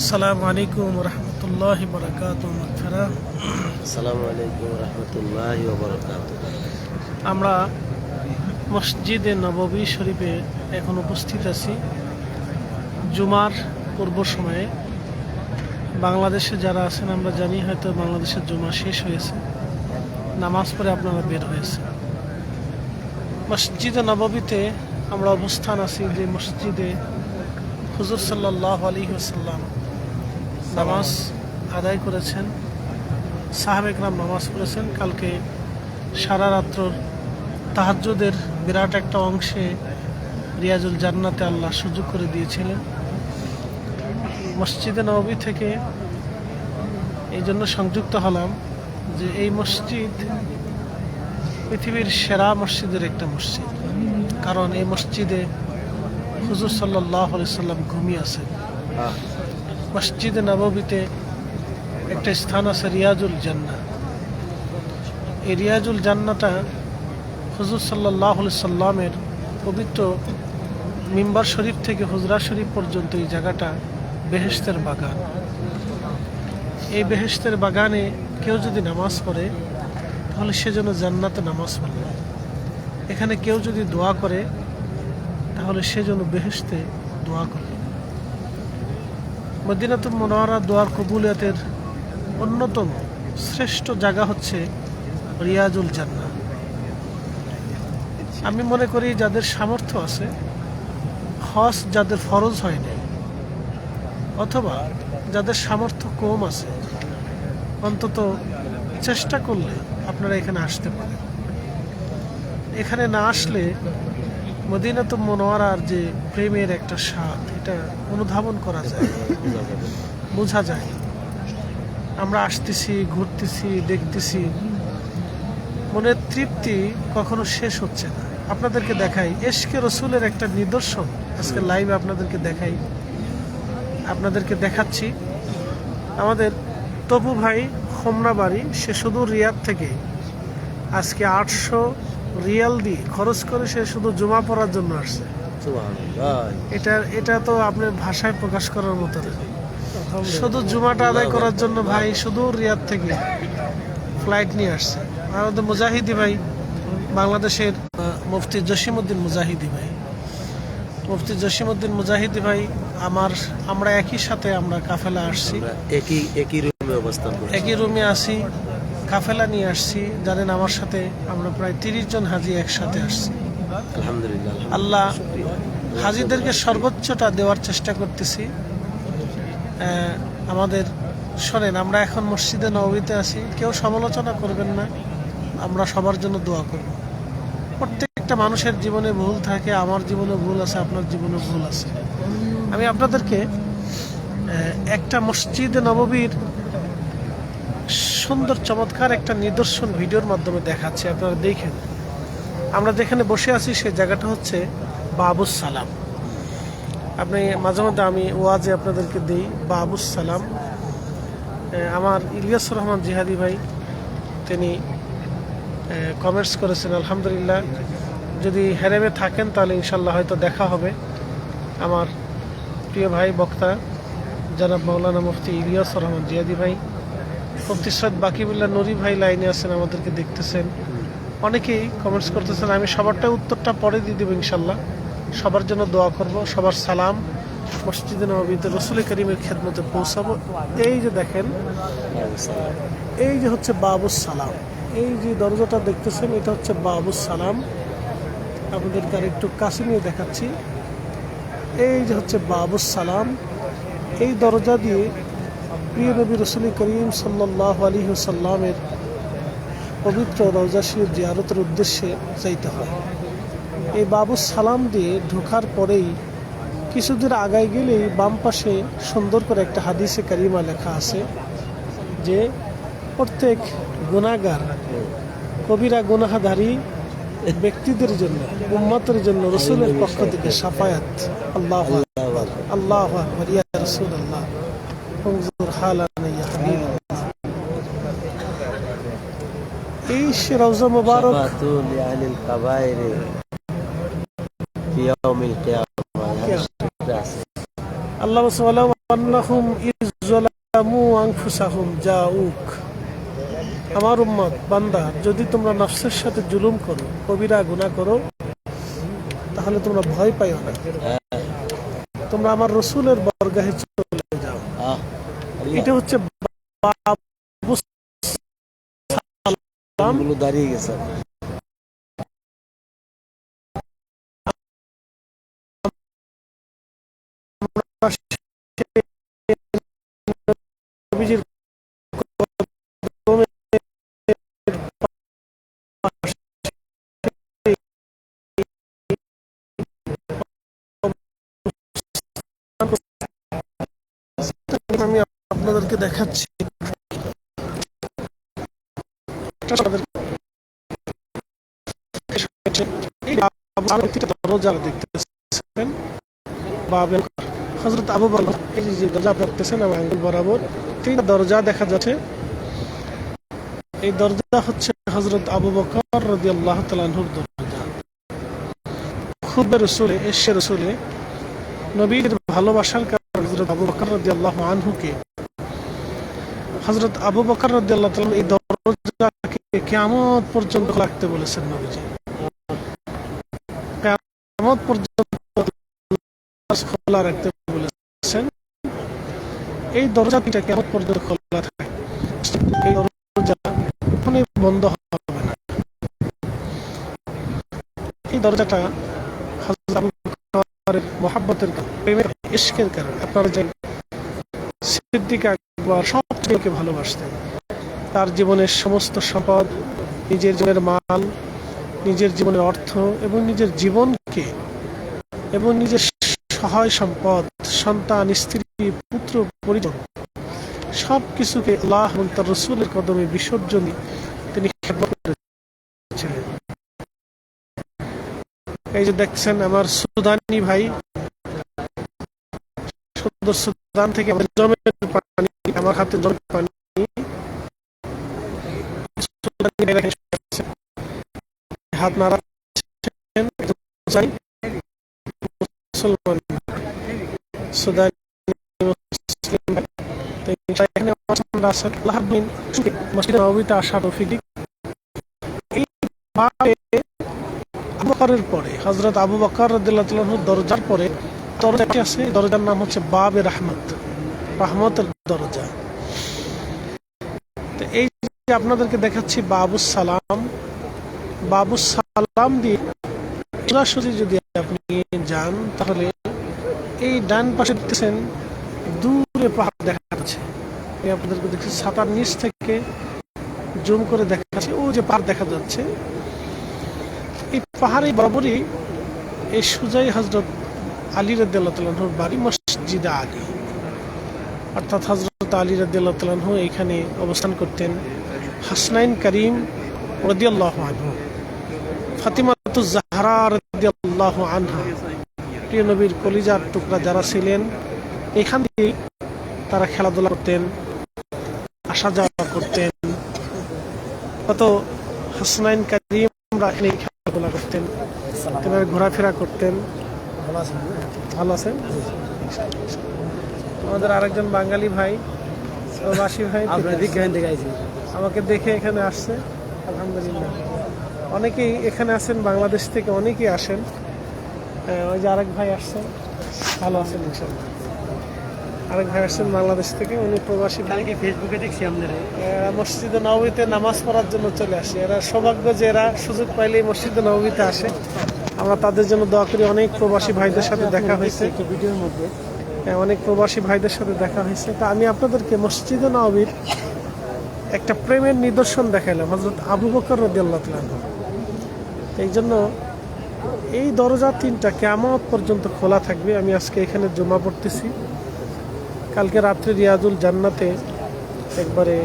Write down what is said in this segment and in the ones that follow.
আসসালামু আলাইকুম রহমতুল্লাহি বারাকাতুহু মাগফিরা। আসসালামু আলাইকুম রহমতুল্লাহি ওয়া বারাকাতুহু। আমরা মসজিদে নববী শরীফে এখন উপস্থিত আছি জুমার পূর্ব সময়ে। বাংলাদেশে যারা আছেন আমরা জানি হয়তো বাংলাদেশের জুমা শেষ হয়েছে, নামাজ পড়ে আপনারা বের হয়েছে। মসজিদে নববীতে আমরা অবস্থান আছি যে মসজিদে হুজুর সাল্লাল্লাহু আলাইহি ওয়াসাল্লাম নামাজ আদায় করেছেন, সাহাবে কেরাম নামাজ পড়েছেন। কালকে সারা রাত্র তাহাজ্জুদের বিরাট একটা অংশে রিয়াজুল জান্নাতে আল্লাহ সুযোগ করে দিয়েছিলেন। মসজিদে নববী থেকে এই জন্য সংযুক্ত হলাম যে এই মসজিদ পৃথিবীর সেরা মসজিদের একটা মসজিদ, কারণ এই মসজিদে হুজুর সাল্লাল্লাহু আলাইহি সাল্লাম ঘুমিয়ে আছেন। মসজিদে নববীতে একটা স্থান আছে রিয়াজুল জান্নাহ। এই রিয়াজুল জান্নাহটা হুজুর সাল্লাল্লাহু আলাইহি সাল্লামের পবিত্র মিম্বার শরীফ থেকে হুজরা শরীফ পর্যন্ত এই জায়গাটা বেহেশতের বাগান। এই বেহেশতের বাগানে কেউ যদি নামাজ পড়ে তাহলে সে যেন জান্নাতে নামাজ পড়ে। এখানে কেউ যদি দোয়া করে তাহলে সে যেন বেহেশতে দোয়া করে। মদিনাতুল মুনাওয়ারা দোয়ার কবুলিয়তের অন্যতম শ্রেষ্ঠ জায়গা হচ্ছে রিয়াজুল জান্নাহ। আমি মনে করি যাদের সামর্থ্য আছে, হজ যাদের ফরজ হয় নাই, অথবা যাদের সামর্থ্য কম আছে, অন্তত চেষ্টা করলে আপনারা এখানে আসতে পারেন। এখানে না আসলে মদিনাতুল মুনাওয়ারার যে প্রেমের একটা স্বাদ, এটা অনুধাবন করা যায়, বোঝা যায়। আমরা আসতেছি, ঘুরতেছি, দেখতেছি, মনের তৃপ্তি কখনো শেষ হচ্ছে না। আপনাদেরকে দেখাই এশকে রসুলের একটা নিদর্শন, আজকে লাইভে আপনাদেরকে দেখাই, আপনাদেরকে দেখাচ্ছি। আমাদের তপু ভাই হোমরা বাড়ি, সে শুধু রিয়াদ থেকে আজকে 800 রিয়াল দিয়ে খরচ করে সে শুধু জুমা পড়ার জন্য আসছে। এটা তো আপনার ভাষায় প্রকাশ করার মতো না। শুধু জুমাটা আদায় করার জন্য ভাই শুধু রিয়াদ থেকে ফ্লাইট নিয়ে আসছে। আমাদের মুজাহিদি ভাই, বাংলাদেশের মুফতি জসিমউদ্দিন মুজাহিদি ভাই, মুফতি জসিমউদ্দিন মুজাহিদি ভাই আমরা একই সাথে আমরা কাফেলা আসছি, একই রুমে অবস্থান করছি, একই রুমে আসি, কাফেলা নিয়ে আসছি। জানেন আমার সাথে আমরা প্রায় 30 জন হাজি একসাথে আসছি। আলহামদুলিল্লাহ, আল্লাহ হাজিদেরকে সর্বোচ্চটা দেওয়ার চেষ্টা করতেছি। আমাদের শোনেন, আমরা এখন মসজিদে নববীতে আছি, কেউ সমালোচনা করবেন না, আমরা সবার জন্য দোয়া করব। প্রত্যেকটা মানুষের জীবনে ভুল থাকে, আমার জীবনে ভুল আছে, আপনার জীবনে ভুল আছে। আমি আপনাদেরকে একটা মসজিদে নববীর সুন্দর চমৎকার একটা নিদর্শন ভিডিওর মাধ্যমে দেখাচ্ছি, আপনারা দেখেন। আমরা যেখানে বসে আছি সেই জায়গাটা হচ্ছে বাবুস সালাম। আপনি মাঝে মধ্যে আমি ওয়াজে আপনাদেরকে দিই বাবুস সালাম। আমার ইলিয়াসুর রহমান জিহাদি ভাই তিনি কমেন্টস করেছেন, আলহামদুলিল্লাহ। যদি হেরেমে থাকেন তাহলে ইনশাল্লাহ হয়তো দেখা হবে। আমার প্রিয় ভাই বক্তা জনাব মাওলানা মুফতি ইলিয়াসুর রহমান জিহাদি ভাই, মুফতি সৈয়দ বাকিবুল্লাহ নুরি ভাই লাইনে আছেন, আমাদেরকে দেখতেছেন। অনেকেই কমেন্টস করতেছেন, আমি সবারটা উত্তরটা পরে দিয়ে দেবো ইনশাল্লাহ। সবার জন্য দোয়া করব, সবার সালাম মসজিদে নববীতে রসুল করিমের খেদমতে পৌঁছাবো। এই যে দেখেন, এই যে হচ্ছে বাবুস সালাম, এই যে দরজাটা দেখতেছেন এটা হচ্ছে বাবুস সালাম। আপনাদেরকে আর একটু কাছে নিয়ে দেখাচ্ছি। এই যে হচ্ছে বাবুস সালাম, এই দরজা দিয়ে প্রিয় নবী রসুল করিম সাল্লাল্লাহু আলাইহি ওয়াসাল্লামের পবিত্র রওজা শরীফ জিয়ারতের উদ্দেশ্যে যাইতে হয়। এই বাবুস সালাম দিয়ে ঢোকার পরেই কিছুদূর আগায় গেলেই বাম পাশে সুন্দর করে একটা হাদিসে কারিমা লেখা আছে যে প্রত্যেক গুনাহগার, কবিরা গুনাহধারী ব্যক্তিদের জন্য, উম্মতের জন্য রসুলের পক্ষ থেকে শাফায়াত। আল্লাহু আকবার, আল্লাহু আকবার, ইয়া রাসূলুল্লাহ উনজুর হালানা ইয়া হাবিবাল্লাহ। এই রওজা মুবারক লিআলিল কাবায়ের ফি ইয়াউমিল কিয়ামা। আল্লাহ ওয়ালাউ আন্নাহুম ইয যালামু আনফুসাহুম জাউক, আমার উম্মত বান্দা, যদি তোমরা নফসের সাথে জুলুম করো, কবিরা গুনাহ করো, তাহলে তোমরা ভয় পাইও না, তোমরা আমার রসুলের বরগাহে চলে যাও। এটা হচ্ছে বাবু সালাম। দাঁড়িয়ে গেছে। নবীজির আমি আপনাদেরকে দেখাচ্ছি। দরজা দেখতেছেন বাবেল হযরত আবু বকর, এই যে দরজা দেখতেছেন আমার আঙ্গুল বরাবর তিনটা দরজা দেখা যাচ্ছে। এই দরজা হচ্ছে হযরত আবু বকর রাদিয়াল্লাহু তাআলা আনহুর দরজা। খুব রসুলে এসে রসুলে নবীর ভালোবাসার কারণে হযরত আবু বকর রাদিয়াল্লাহু আনহুকে, হযরত আবু বকর রাদিয়াল্লাহু তাআলা এই দরজাকে কিয়ামত পর্যন্ত রাখতে বলেছেন নবীজি। কিয়ামত পর্যন্ত খোলা রাখতে বলেছেন। এই দরজাটা কিয়ামত পর্যন্ত খোলা থাকে, এই দরজা কখনোই বন্ধ হবে না। এই দরজাটা হযরত আবু বকরের মহব্বতের কারণে, প্রেমের ইশকের কারণে, আপনারা জানেন সিদ্দিক আকবর সবচেয়ে ভালোবাসতেন। তার জীবনের সমস্ত সম্পদ, নিজের জীবনের মাল, নিজের জীবনের অর্থ এবং নিজের জীবনকে এবং নিজের সহায় সম্পদ, সন্তান, স্ত্রী, পুত্র, পরিজন সব কিছুকে আল্লাহ এবং তার রাসূলের কদমে বিসর্জন দিয়ে তিনি খেদমত করেছিলেন। এই যে দেখছেন আমার সুদানি ভাই, সুদান থেকে আমাদের জমের পানি, আমার হাতে জমের পানি, হাত নাড়াচ্ছেন মুসলমান সুদানি মুসলিম ভাই। এখানে মসজিদে নববীতে আসা তৌফিক। এই আবু বকরের পরে হযরত আবু বকর রাদিয়াল্লাহু তাআলা আনহুর দরজার পরে দরজাটি আছে, দরজার নাম হচ্ছে বাবে রহমত, রহমতের দরজা। তো এই যে আপনাদেরকে দেখাচ্ছি বাবুস সালাম, বাবুস সালাম দিয়ে সোজাসুজি যদি আপনি যান তাহলে এই ডান পাশে দেখতেছেন দূরে পাহাড় দেখা যাচ্ছে। আপনাদেরকে দেখছি ছাতার নিচ থেকে জুম করে দেখা যাচ্ছে, ও যে পাহাড় দেখা যাচ্ছে, এই পাহাড়ে বরাবরই এই সুজাই হযরত আলী রাদিয়াল্লাহু তাআলা আনহুর বাড়ি, মসজিদে আলী। অর্থাৎ হযরত আলী রাদিয়াল্লাহু তাআলা আনহু এখানে অবস্থান করতেন। হাসনাইন করিম রাদিয়াল্লাহু আনহু, ফাতিমাতুজ জাহরা রাদিয়াল্লাহু আনহা, প্রিয় নবীর কলিজার টুকরা যারা ছিলেন, এখান থেকে তারা খেলাধুলা করতেন, আসা যাওয়া করতেন। কত হাসনাইন করিমরা এখানে খেলাধুলা করতেন, এভাবে ঘোরাফেরা করতেন। ভালো আছেন? আমাদের আরেকজন বাঙালি ভাই, প্রবাসী ভাই, আমাকে দেখে এখানে আসছে। আলহামদুলিল্লাহ, অনেকেই এখানে আসেন বাংলাদেশ থেকে, অনেকেই আসেন। ওই যে আরেক ভাই আসছেন, ভালো আছেন ইনশাআল্লাহ। আরেক ভাই আসছেন বাংলাদেশ থেকে, উনি প্রবাসী ভাই। ফেসবুকে দেখছি আপনারা মসজিদে নববীতে নামাজ পড়ার জন্য চলে আসে। এরা সৌভাগ্য যে এরা সুযোগ পাইলেই মসজিদে নববীতে আসে। আমরা তাদের জন্য দোয়া করি। অনেক প্রবাসী ভাইদের সাথে দেখা হয়েছে ভিডিওর মধ্যে, অনেক প্রবাসী ভাইদের সাথে দেখা হয়েছে। তা আমি আপনাদেরকে মসজিদে নববীর একটা প্রেমের নিদর্শন দেখাইলাম, হযরত আবু বকর রাদিয়াল্লাহু তাআলা আনহু। এই জন্য এই দরজা তিনটা কিয়ামত পর্যন্ত খোলা থাকবে। আমি আজকে এখানে জুমা পড়তেছি, কালকে রাত্রে রিয়াজুল জান্নাতে একবারে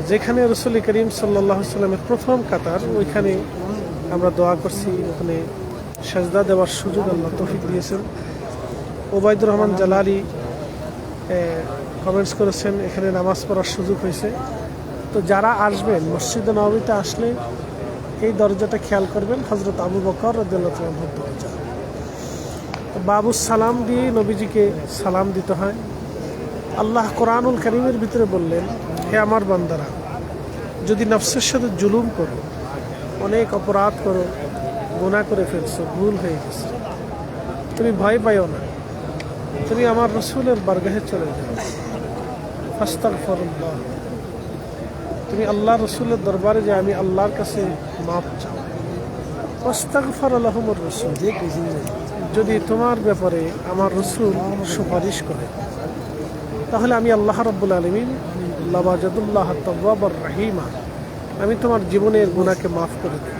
যেখানে রাসূল করিম সাল্লাল্লাহু আলাইহি সাল্লামের প্রথম কাতার, ওইখানে আমরা দোয়া করছি, ওখানে সাজদা দেওয়ার সুযোগ আল্লাহ তৌফিক দিয়েছেন। ওবায়দুর রহমান জালালি কমেন্টস করেছেন এখানে নামাজ পড়ার সুযোগ হয়েছে। তো যারা আসবেন মসজিদে নববীতে আসলে এই দরজাটা খেয়াল করবেন, হযরত আবু বকর রাদিয়াল্লাহু তাআলা আনহুর দরজা। তো বাবুস সালাম দিয়ে নবীজিকে সালাম দিতে হয়। আল্লাহ কোরআনুল কারীমের ভিতরে বললেন, হে আমার বান্দারা, যদি নফসের সাথে জুলুম করো, অনেক অপরাধ করো, গুনাহ করে ফেলছো, ভুল হয়ে গেছে, তুমি ভয় পাইও না, তুমি আমার রসুলের বারগাহে চলে যাও, ফাস্তাগফিরুল্লাহ, তুমি আল্লাহ রসুলের দরবারে যে আমি আল্লাহর কাছে মাপ চাও। ফাস্তাগফার লাহুমুর রাসূল, যদি তোমার ব্যাপারে আমার রসুল সুপারিশ করে, তাহলে আমি আল্লাহ রাব্বুল আলামিন লাওয়াজাদুল্লাহ তাওয়াবার রাহিমা, আমি তোমার জীবনের গুনাহকে মাফ করে দেব।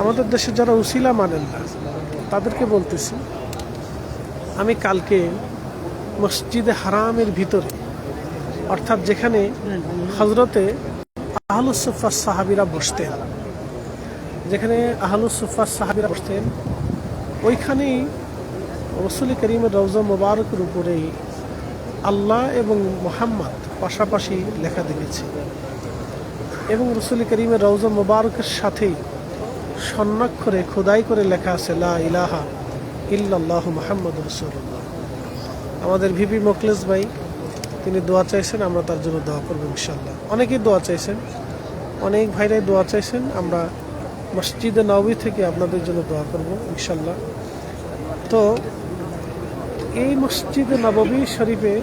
আমাদের দেশে যারা উসিলা মানেন না, তাদেরকে বলতেছি, আমি কালকে মসজিদে হারামের ভিতরে, অর্থাৎ যেখানে হজরতে আহলুস সুফফা সাহাবীরা বসতেন, যেখানে আহলুস সুফফা সাহাবীরা বসতেন, ওইখানেই রাসূল করিমের রওজা মোবারকের উপরেই আল্লাহ এবং মুহাম্মদ পাশাপাশি লেখা দেখেছি, এবং রাসূল করিমের রওজা মোবারকের সাথেই স্বর্ণাক্ষরে খোদাই করে লেখা আছে লা ইলাহা ইল্লাল্লাহু মুহাম্মাদুর রাসূলুল্লাহ। আমাদের ভিপি মোখলেস ভাই তিনি দোয়া চাইছেন, আমরা তার জন্য দোয়া করবো ইনশাল্লাহ। অনেকেই দোয়া চাইছেন, অনেক ভাইরাই দোয়া চাইছেন, আমরা মসজিদে নববী থেকে আপনাদের জন্য দোয়া করব ইনশাল্লাহ। তো এই মসজিদে নববী শরীফে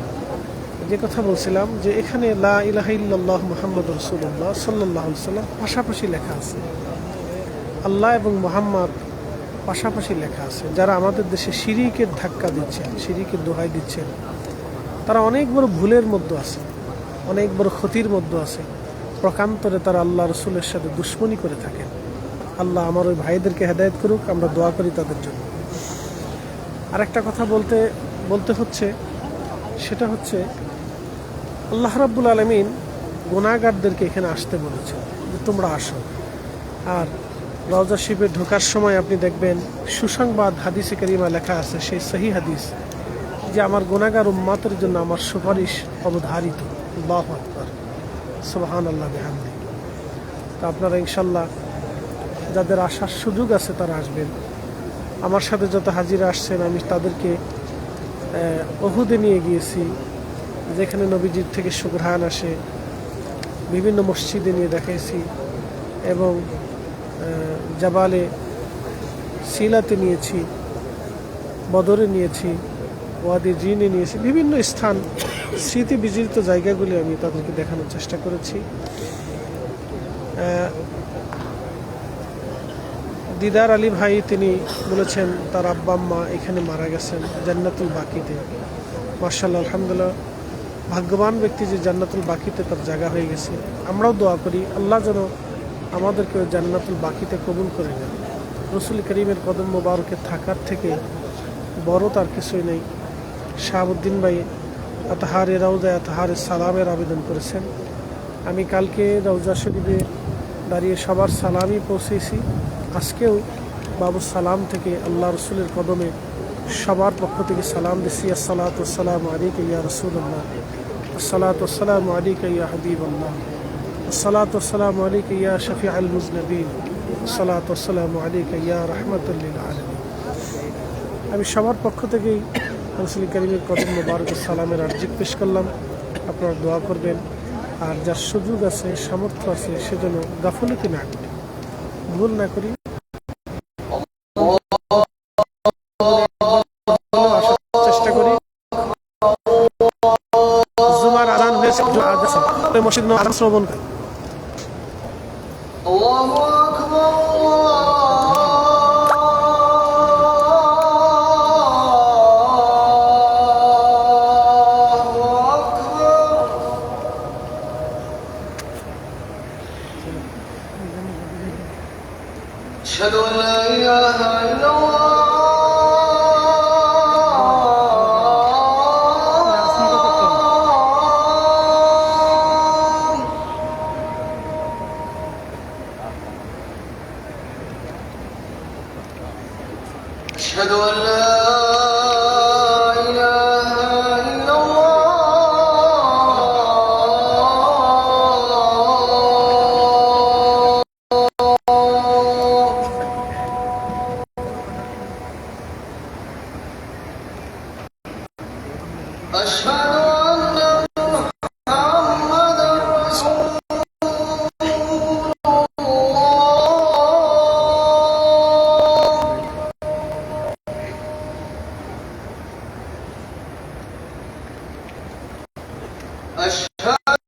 যে কথা বলছিলাম, যে এখানে লা ইলাহা ইল্লাল্লাহু মুহাম্মাদুর রাসূলুল্লাহ সাল্লাল্লাহু আলাইহি ওয়াসাল্লাম পাশাপাশি লেখা আছে, আল্লাহ এবং মুহাম্মদ পাশাপাশি লেখা আছে। যারা আমাদের দেশে শিরিকের ধাক্কা দিচ্ছেন, শিরিকের দোহাই দিচ্ছেন, তারা অনেক বড় ভুলের মধ্যে আছে, অনেক বড় ক্ষতির মধ্যে আছে। প্রকান্তরে তারা আল্লাহ রসুলের সাথে দুশ্মনী করে থাকেন। আল্লাহ আমার ওই ভাইদেরকে হেদায়েত করুক, আমরা দোয়া করি তাদের জন্য। আর একটা কথা বলতে হচ্ছে, সেটা হচ্ছে আল্লাহ রাব্বুল আলামিন গুনাহগারদেরকে এখানে আসতে বলেছেন, যে তোমরা আসো। আর রওজা শরীফে ঢোকার সময় আপনি দেখবেন সুসংবাদ হাদিসে কারিমা লেখা আছে, সেই সহিহ হাদিস, যে আমার গুনাহগার উম্মতের জন্য আমার সুপারিশ অবধারিত। আল্লাহু আকবার, সুবহানাল্লাহ বিহামদি। তো আপনারা ইনশাল্লাহ যাদের আসার সুযোগ আছে তারা আসবেন। আমার সাথে যত হাজিরা আসছেন, আমি তাদেরকে উহুদে নিয়ে গিয়েছি, যেখানে নবীজির থেকে সুঘ্রাণ আসে, বিভিন্ন মসজিদে নিয়ে দেখাইছি, এবং জাবালে সিলাতে নিয়েছি, বদরে নিয়েছি, ওয়াদি জিনে নিয়েছি, বিভিন্ন স্থান স্মৃতি বিজড়িত জায়গাগুলি আমি তাদেরকে দেখানোর চেষ্টা করেছি। দিদার আলী ভাই তিনি বলেছেন তার আব্বা আম্মা এখানে মারা গেছেন জান্নাতুল বাকিতে। মাশাআল্লাহ, আলহামদুলিল্লাহ, ভাগ্যবান ব্যক্তি যে জান্নাতুল বাকিতে তার জায়গা হয়ে গেছে। আমরাও দোয়া করি আল্লাহ যেন আমাদেরকে জান্নাতুল বাকিতে কবুল করে নেন। রাসূল করিমের কদম মোবারকে থাকার থেকে বড় তার কিছুই নেই। শাহাবুদ্দিন ভাই আতহারে রওজা আতহারে সালামের আবেদন করেছেন। আমি কালকে রওজা শরীফে দাঁড়িয়ে সবার সালামই পৌঁছেছি। আজকেও বাবু সালাম থেকে আল্লাহ রসুলের কদমে সবার পক্ষ থেকে সালাম দিচ্ছি। আসসালাতু ওয়াসসালামু আলাইকা ইয়া রাসূলুল্লাহ, আসসালাতু ওয়াসসালামু আলাইকা ইয়া হাবিবাল্লাহ, আসসালাতু ওয়াসসালামু আলাইকা ইয়া শাফিউল মুজনিবিন, আসসালাতু ওয়াসসালামু আলাইকা ইয়া রাহমাতুল লিল আলামিন। আমি সবার পক্ষ থেকেই রাসূল করিমের কদম মোবারক সালামের আরজি পেশ করলাম। আপনারা দোয়া করবেন, আর যার সুযোগ আছে, সামর্থ্য আছে, সেজন্য গাফলতি না করি, ভুল না করি। চেষ্টা করি। জুমার আযান হয়েছে, মসজিদ আযান শ্রবণ করি। আল্লাহু আকবার, أشهد أن لا إله إلا الله أشهد أن محمدا رسول الله. أشهد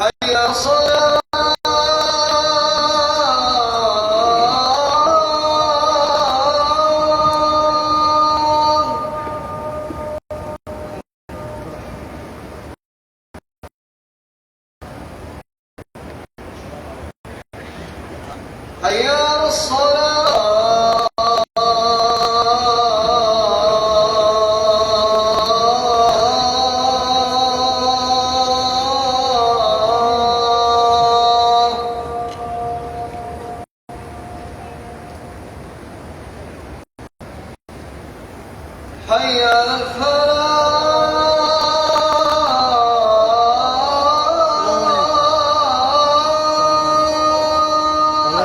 حي على الصلاة. حي على الصلاة. حي على ভালো الفلاح.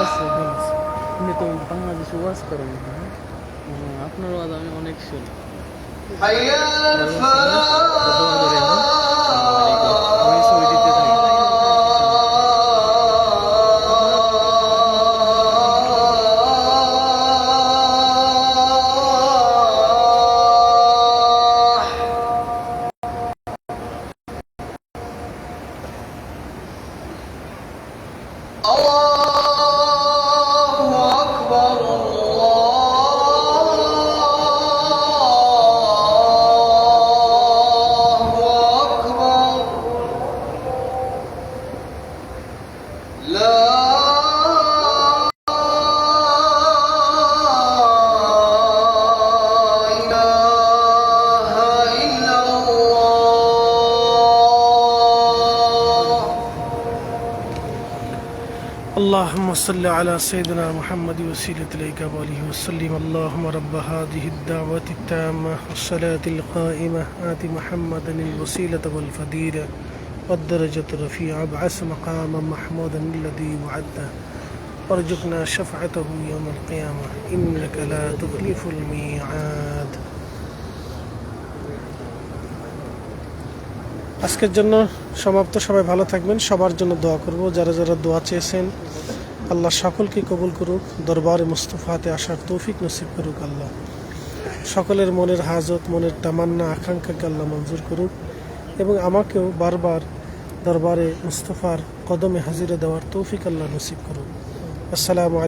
আছে ভালো আছে আপনি তো বাংলাদেশে ওয়াজ করেন হ্যাঁ আপনার ওয়াজ আমি অনেক শুনি حي على আমি ছবি দিতে থাকি الله أكبر. الله أكبر. لا إله إلا الله. اللهم صل على سيدنا محمد وسيلة إليك وآله وسلم. اللهم رب هذه الدعوة التامة والصلاة القائمة آت محمدا الوسيلة والفضيلة والدرجة الرفيعة ابعث مقاما محمودا الذي وعدته وارزقنا شفعته يوم القيامة إنك لا تخلف الميعاد. আজকের জন্য সমাপ্ত। সবাই ভালো থাকবেন। সবার জন্য দোয়া করব। যারা যারা দোয়া চেয়েছেন আল্লাহ সকলকে কবুল করুক। দরবারে মুস্তফাতে আসার তৌফিক নসিব করুক আল্লাহ। সকলের মনের হাজত, মনের তামান্না, আকাঙ্ক্ষাকে আল্লাহ মঞ্জুর করুক এবং আমাকেও বারবার দরবারে মুস্তফার কদমে হাজিরা দেওয়ার তৌফিক আল্লাহ নসিব করুক। আসসালামু আলাইকুম।